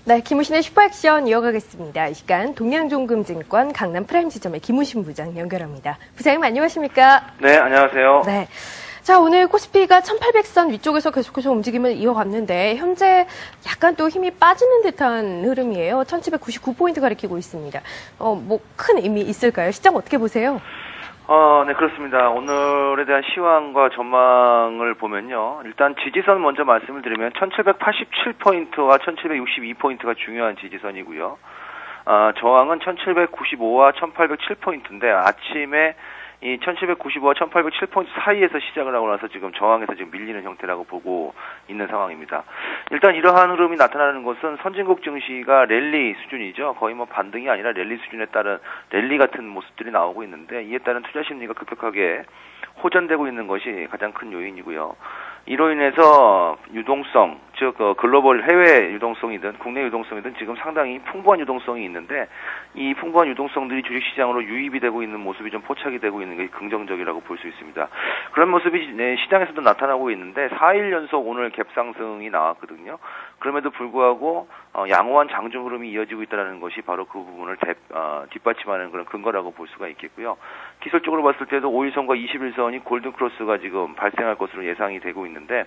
네, 김우신의 슈퍼액션 이어가겠습니다. 이 시간 동양종금증권 강남프라임 지점의 김우신 부장 연결합니다. 부장님 안녕하십니까? 네, 안녕하세요. 네. 자, 오늘 코스피가 1800선 위쪽에서 계속해서 움직임을 이어갔는데 현재 약간 또 힘이 빠지는 듯한 흐름이에요. 1799포인트 가리키고 있습니다. 큰 의미 있을까요? 시장 어떻게 보세요? 네, 그렇습니다. 오늘에 대한 시황과 전망을 보면요. 일단 지지선 먼저 말씀을 드리면 1787포인트와 1762포인트가 중요한 지지선이고요. 저항은 1795와 1807포인트인데 아침에 이 1795와 1807포인트 사이에서 시작을 하고 나서 지금 저항에서 지금 밀리는 형태라고 보고 있는 상황입니다. 일단 이러한 흐름이 나타나는 것은 선진국 증시가 랠리 수준이죠. 거의 뭐 반등이 아니라 랠리 수준에 따른 랠리 같은 모습들이 나오고 있는데 이에 따른 투자 심리가 급격하게 호전되고 있는 것이 가장 큰 요인이고요. 이로 인해서 유동성, 즉 글로벌 해외 유동성이든 국내 유동성이든 지금 상당히 풍부한 유동성이 있는데 이 풍부한 유동성들이 주식시장으로 유입이 되고 있는 모습이 좀 포착이 되고 있는 게 긍정적이라고 볼 수 있습니다. 그런 모습이 시장에서도 나타나고 있는데 4일 연속 오늘 갭상승이 나왔거든요. 그럼에도 불구하고 양호한 장중 흐름이 이어지고 있다는 것이 바로 그 부분을 뒷받침하는 그런 근거라고 볼 수가 있겠고요. 기술적으로 봤을 때도 5일선과 21선이 골든크로스가 지금 발생할 것으로 예상이 되고 있는데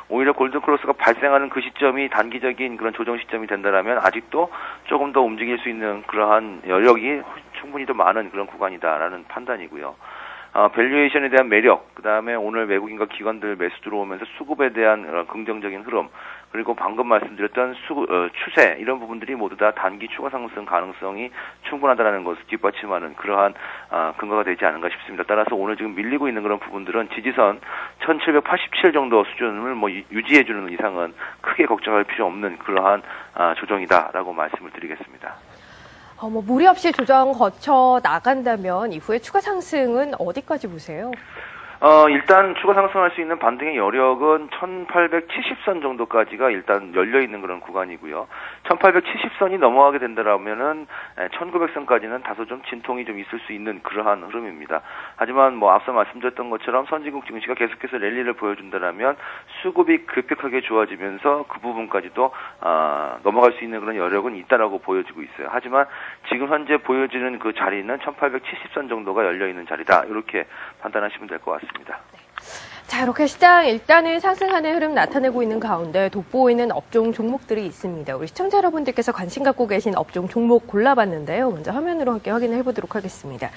오히려 골든크로스가 발생하는 그 시점이 단기적인 그런 조정 시점이 된다면 아직도 조금 더 움직일 수 있는 그러한 여력이 충분히 더 많은 그런 구간이다라는 판단이고요. 밸류에이션에 대한 매력, 그 다음에 오늘 외국인과 기관들 매수 들어오면서 수급에 대한 긍정적인 흐름, 그리고 방금 말씀드렸던 추세, 이런 부분들이 모두 다 단기 추가 상승 가능성이 충분하다는 것을 뒷받침하는 그러한 근거가 되지 않은가 싶습니다. 따라서 오늘 지금 밀리고 있는 그런 부분들은 지지선 1787 정도 수준을 유지해주는 이상은 크게 걱정할 필요 없는 그러한 조정이다라고 말씀을 드리겠습니다. 무리 없이 조정 거쳐 나간다면 이후에 추가 상승은 어디까지 보세요? 일단 추가 상승할 수 있는 반등의 여력은 1870선 정도까지가 일단 열려있는 그런 구간이고요. 1870선이 넘어가게 된다면은 1900선까지는 다소 좀 진통이 좀 있을 수 있는 그러한 흐름입니다. 하지만 앞서 말씀드렸던 것처럼 선진국 증시가 계속해서 랠리를 보여준다면 수급이 급격하게 좋아지면서 그 부분까지도 넘어갈 수 있는 그런 여력은 있다라고 보여지고 있어요. 하지만 지금 현재 보여지는 그 자리는 1870선 정도가 열려있는 자리다. 이렇게 판단하시면 될 것 같습니다. 자, 이렇게 시장 일단은 상승하는 흐름 나타내고 있는 가운데 돋보이는 업종 종목들이 있습니다. 우리 시청자 여러분들께서 관심 갖고 계신 업종 종목 골라봤는데요. 먼저 화면으로 함께 확인을 해보도록 하겠습니다.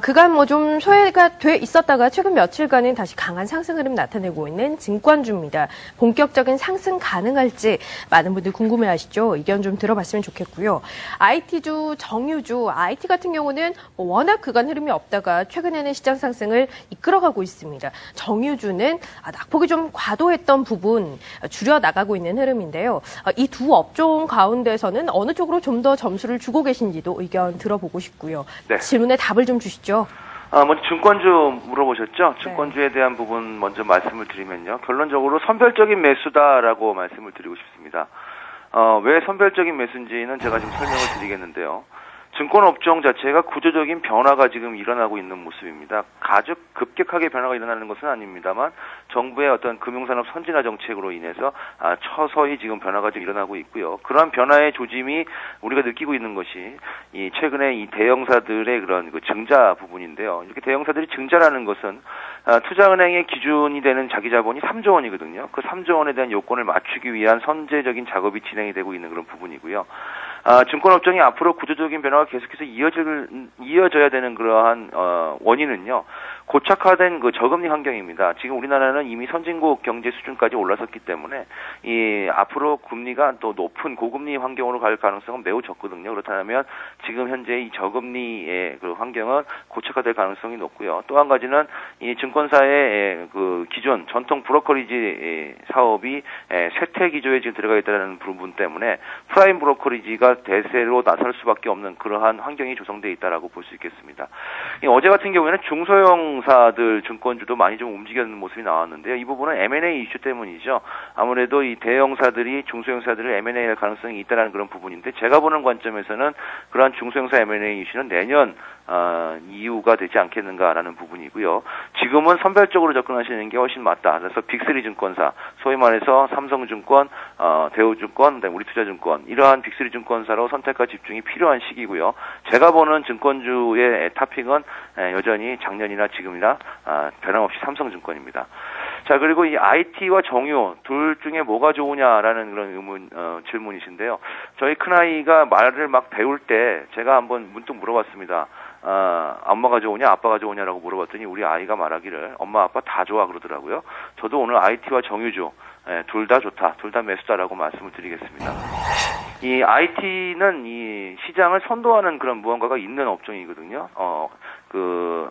그간 좀 소외가 돼 있었다가 최근 며칠간은 다시 강한 상승 흐름 나타내고 있는 증권주입니다. 본격적인 상승 가능할지 많은 분들 궁금해하시죠? 의견 좀 들어봤으면 좋겠고요. IT주, 정유주, IT 같은 경우는 워낙 그간 흐름이 없다가 최근에는 시장 상승을 이끌어가고 있습니다. 정유주는 낙폭이 좀 과도했던 부분 줄여나가고 있는 흐름인데요. 이 두 업종 가운데서는 어느 쪽으로 좀 더 점수를 주고 계신지도 의견 들어보고 싶고요. 네. 질문에 답을 좀 주시죠. 먼저 증권주 물어보셨죠? 증권주에 대한 부분 먼저 말씀을 드리면요. 결론적으로 선별적인 매수다라고 말씀을 드리고 싶습니다. 왜 선별적인 매수인지는 제가 지금 설명을 드리겠는데요. 증권업종 자체가 구조적인 변화가 지금 일어나고 있는 모습입니다. 아주 급격하게 변화가 일어나는 것은 아닙니다만 정부의 어떤 금융산업 선진화 정책으로 인해서 서서히 지금 변화가 좀 일어나고 있고요. 그러한 변화의 조짐이 우리가 느끼고 있는 것이 최근에 이 대형사들의 그런 증자 부분인데요. 이렇게 대형사들이 증자라는 것은 투자은행의 기준이 되는 자기 자본이 3조 원이거든요. 그 3조 원에 대한 요건을 맞추기 위한 선제적인 작업이 진행이 되고 있는 그런 부분이고요. 증권업종이 앞으로 구조적인 변화가 계속해서 이어져야 되는 그러한 원인은요. 고착화된 그 저금리 환경입니다. 지금 우리나라는 이미 선진국 경제 수준까지 올라섰기 때문에 앞으로 금리가 또 높은 고금리 환경으로 갈 가능성은 매우 적거든요. 그렇다면 지금 현재 이 저금리의 그 환경은 고착화될 가능성이 높고요. 또 한 가지는 이 증권사의 그 기존 전통 브로커리지 사업이 쇠퇴 기조에 지금 들어가 있다는 부분 때문에 프라임 브로커리지가 대세로 나설 수밖에 없는 그러한 환경이 조성되어 있다라고 볼 수 있겠습니다. 어제 같은 경우에는 중소형사들 증권주도 많이 좀 움직이는 모습이 나왔는데요. 이 부분은 M&A 이슈 때문이죠. 아무래도 이 대형사들이 중소형사들을 M&A 할 가능성이 있다는 그런 부분인데 제가 보는 관점에서는 그러한 중소형사 M&A 이슈는 내년 이유가 되지 않겠는가라는 부분이고요. 지금은 선별적으로 접근하시는 게 훨씬 맞다. 그래서 빅3 증권사, 소위 말해서 삼성증권, 대우증권, 그다음에 우리투자증권 이러한 빅3 증권사로 선택과 집중이 필요한 시기고요. 제가 보는 증권주의 탑픽은 여전히 작년이나 지금이나 변함없이 삼성증권입니다. 자, 그리고 이 IT와 정유 둘 중에 뭐가 좋으냐라는 그런 질문이신데요. 저희 큰아이가 말을 막 배울 때 제가 한번 문득 물어봤습니다. 엄마가 좋으냐 아빠가 좋으냐라고 물어봤더니 우리 아이가 말하기를 엄마 아빠 다 좋아 그러더라고요. 저도 오늘 IT와 정유주 둘 다 좋다, 둘 다 매수다라고 말씀을 드리겠습니다. 이 IT는 이 시장을 선도하는 그런 무언가가 있는 업종이거든요. 그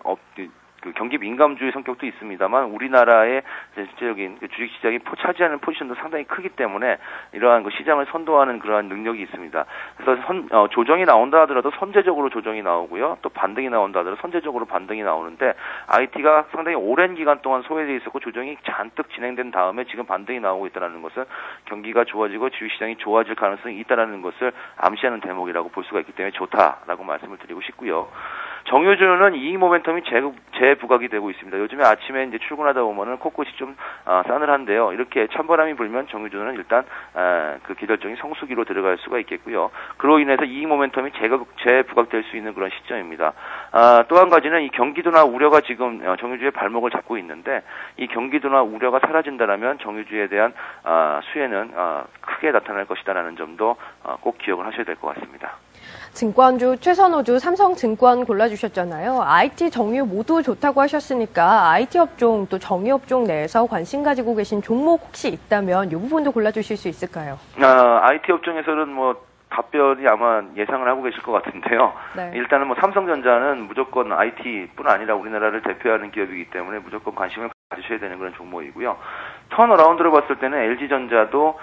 경기 민감주의 성격도 있습니다만 우리나라의 전체적인 주식시장이 차지하는 포지션도 상당히 크기 때문에 이러한 그 시장을 선도하는 그러한 능력이 있습니다. 그래서 조정이 나온다 하더라도 선제적으로 조정이 나오고요. 또 반등이 나온다 하더라도 선제적으로 반등이 나오는데 IT가 상당히 오랜 기간 동안 소외되어 있었고 조정이 잔뜩 진행된 다음에 지금 반등이 나오고 있다는 것은 경기가 좋아지고 주식시장이 좋아질 가능성이 있다는 것을 암시하는 대목이라고 볼 수가 있기 때문에 좋다라고 말씀을 드리고 싶고요. 정유주는 이익 모멘텀이 재부각이 되고 있습니다. 요즘에 아침에 이제 출근하다 보면은 코끝이 좀 싸늘한데요. 이렇게 찬바람이 불면 정유주는 일단 그 기절적인 성수기로 들어갈 수가 있겠고요. 그로 인해서 이익 모멘텀이 재부각될 수 있는 그런 시점입니다. 또 한 가지는 이 경기도나 우려가 지금 정유주의 발목을 잡고 있는데 이 경기도나 우려가 사라진다라면 정유주에 대한 수혜는 크게 나타날 것이다라는 점도 꼭 기억을 하셔야 될 것 같습니다. 증권주 최선호주 삼성증권 골라주셨잖아요. IT, 정유 모두 좋다고 하셨으니까 IT 업종 또 정유 업종 내에서 관심 가지고 계신 종목 혹시 있다면 이 부분도 골라주실 수 있을까요? IT 업종에서는 뭐 답변이 아마 예상을 하고 계실 것 같은데요. 네. 일단은 뭐 삼성전자는 무조건 IT뿐 아니라 우리나라를 대표하는 기업이기 때문에 무조건 관심을 가지셔야 되는 그런 종목이고요. 턴어라운드로 봤을 때는 LG전자도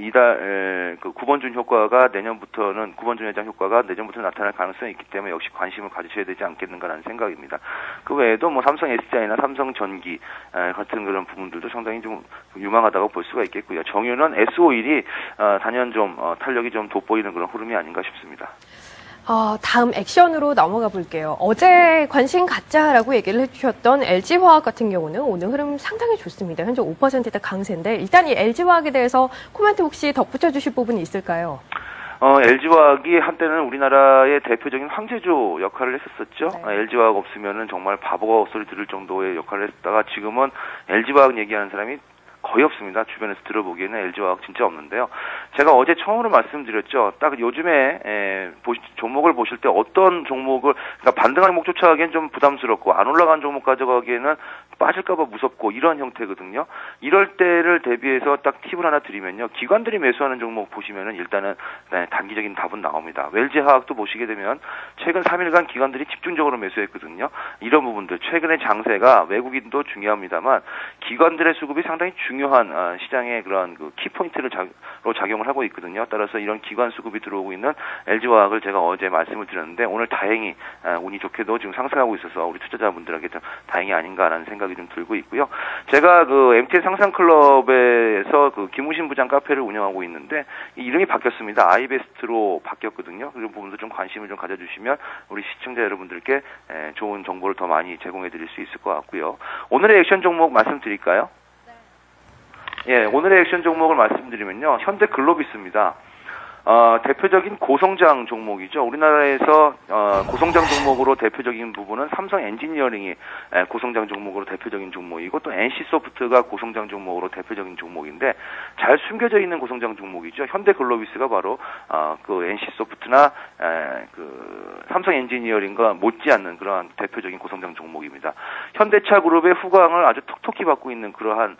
이달 9번준 효과가 내년부터는 9번준 회장 효과가 내년부터 나타날 가능성이 있기 때문에 역시 관심을 가지셔야 되지 않겠는가라는 생각입니다. 그 외에도 뭐 삼성 SDI나 삼성전기 같은 그런 부분들도 상당히 좀 유망하다고 볼 수가 있겠고요. 정유는 S51이 단연 좀 탄력이 좀 돋보이는 그런 흐름이 아닌가 싶습니다. 다음 액션으로 넘어가 볼게요. 어제 관심 갖자라고 얘기를 해주셨던 LG화학 같은 경우는 오늘 흐름 상당히 좋습니다. 현재 5%대 강세인데 일단 이 LG화학에 대해서 코멘트 혹시 덧붙여 주실 부분이 있을까요? LG화학이 한때는 우리나라의 대표적인 황제조 역할을 했었었죠. 네. LG화학 없으면은 정말 바보 소리 들을 정도의 역할을 했다가 지금은 LG화학 얘기하는 사람이 거의 없습니다. 주변에서 들어보기에는 LG화학 진짜 없는데요. 제가 어제 처음으로 말씀드렸죠. 딱 요즘에 종목을 보실 때 어떤 종목을 그러니까 반등하는 종목 쫓아가기엔 좀 부담스럽고 안 올라간 종목 가져가기에는 빠질까봐 무섭고 이런 형태거든요. 이럴 때를 대비해서 딱 팁을 하나 드리면요. 기관들이 매수하는 종목 보시면은 일단은 단기적인 답은 나옵니다. LG화학도 보시게 되면 최근 3일간 기관들이 집중적으로 매수했거든요. 이런 부분들 최근의 장세가 외국인도 중요합니다만 기관들의 수급이 상당히 중요한 시장의 그런 그 키포인트로 작용을 하고 있거든요. 따라서 이런 기관 수급이 들어오고 있는 LG화학을 제가 어제 말씀을 드렸는데 오늘 다행히 운이 좋게도 지금 상승하고 있어서 우리 투자자분들에게 좀 다행이 아닌가라는 생각이 좀 들고 있고요. 제가 그 MTN 상상클럽에서 그 김우신 부장 카페를 운영하고 있는데 이 이름이 바뀌었습니다. 아이베스트로 바뀌었거든요. 그런 부분도 좀 관심을 좀 가져주시면 우리 시청자 여러분들께 좋은 정보를 더 많이 제공해 드릴 수 있을 것 같고요. 오늘의 액션 종목 말씀드릴까요? 예, 오늘의 액션 종목을 말씀드리면요. 현대글로비스입니다. 대표적인 고성장 종목이죠. 우리나라에서 고성장 종목으로 대표적인 부분은 삼성 엔지니어링이 고성장 종목으로 대표적인 종목이고 또 NC소프트가 고성장 종목으로 대표적인 종목인데 잘 숨겨져 있는 고성장 종목이죠. 현대글로비스가 바로 그 NC소프트나 그 삼성 엔지니어링과 못지않는 그러한 대표적인 고성장 종목입니다. 현대차 그룹의 후광을 아주 톡톡히 받고 있는 그러한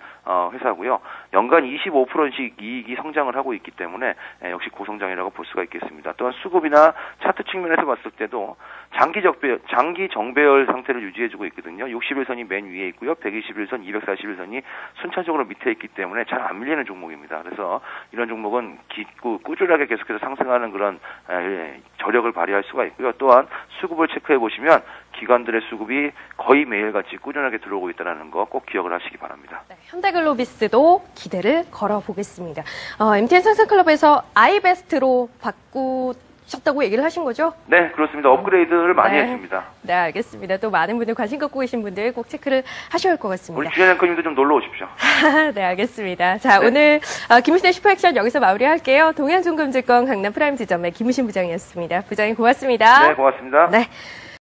회사고요. 연간 25%씩 이익이 성장을 하고 있기 때문에 역시 고성장이라고 볼 수가 있겠습니다. 또한 수급이나 차트 측면에서 봤을 때도 장기 정배열 상태를 유지해주고 있거든요. 61선이 맨 위에 있고요. 121선, 241선이 순차적으로 밑에 있기 때문에 잘 안 밀리는 종목입니다. 그래서 이런 종목은 꾸준하게 계속해서 상승하는 그런 저력을 발휘할 수가 있고요. 또한 수급을 체크해 보시면 기관들의 수급이 거의 매일같이 꾸준하게 들어오고 있다는 거 꼭 기억을 하시기 바랍니다. 네, 현대글로비스도 기대를 걸어보겠습니다. MTN 상상클럽에서 아이베스트로 하셨다고 얘기를 하신 거죠? 네, 그렇습니다. 업그레이드를 많이 네. 했습니다. 네, 알겠습니다. 또 많은 분들 관심 갖고 계신 분들 꼭 체크를 하셔야 할 것 우리 같습니다. 주연 앵커님도 좀 놀러 오십시오. 네, 알겠습니다. 자, 네. 오늘 김우신의 슈퍼액션 여기서 마무리할게요. 동양증권증권 강남 프라임 지점의 김우신 부장이었습니다. 부장님 고맙습니다. 네, 고맙습니다. 네.